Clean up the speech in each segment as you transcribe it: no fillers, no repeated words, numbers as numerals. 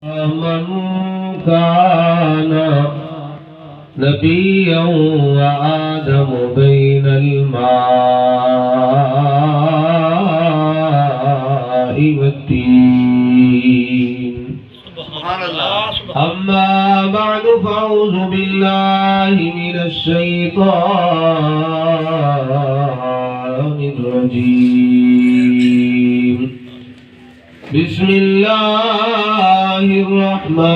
من كان نبيا وآدم بين الماء والتين. سبحان الله. أما بعد فأعوذ بالله من الشيطان الرجيم. بسم الله الرحمن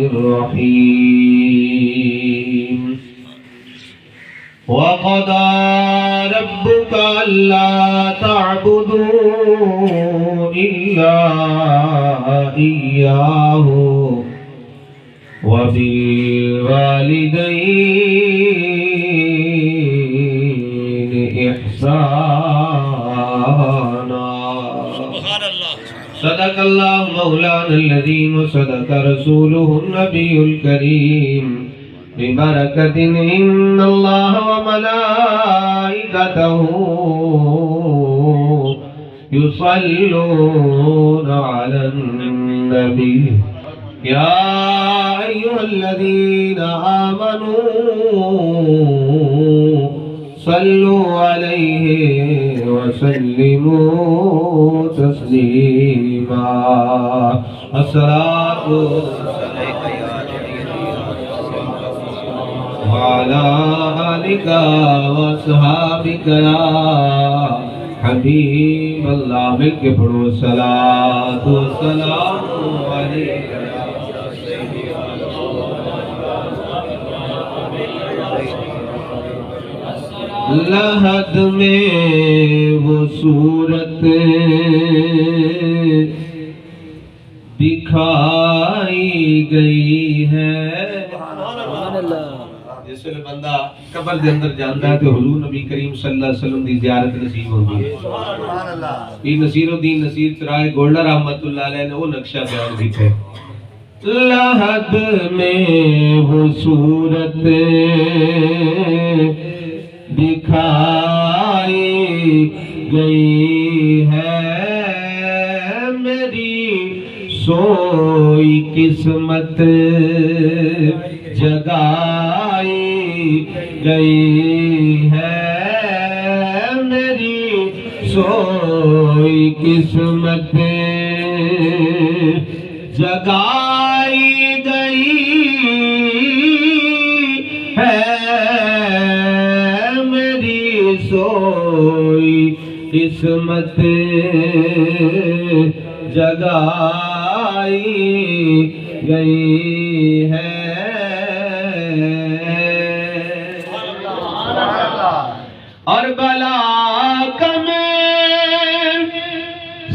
الرحيم. وقضى ربك ألا تعبدوا إلا إياه وبالوالدين إحسانا. صدق الله مولانا الذي وصدق رسوله النبي الكريم. ببركة إن الله وملائكته يصلون على النبي يا أيها الذين آمنوا صلوا عليه وسلموا تسليما. الصلاة وعلى آلك وأصحابك يا حبیب اللہ. مل کے پڑھو صلاۃ و سلام علیک. لحد میں وہ صورت دکھائی گئی ہے. جس ویلے بندہ قبر دے اندر جاندا ہے تو حضور نبی کریم صلی اللہ علیہ وسلم دی زیارت نصیب ہوندی ہے. یہ نصیر الدین نصیر چرائے گولڈا رحمت اللہ علیہ نے وہ نقشہ بیان کیتا ہے. لحد میں وہ صورت دکھائی گئی ہے. میری سوئی قسمت جگائی گئی ہے. میری سوئی قسمت جگائی گئی ہے. میری سوئی قسمت جگائی گئی ہے. اور بلا کم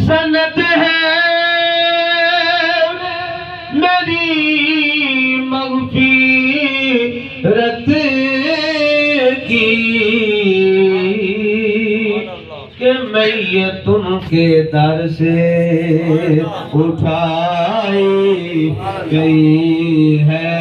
سند ہے میری مغفرت کی کہ میتوں کے در سے اٹھائی گئی ہے.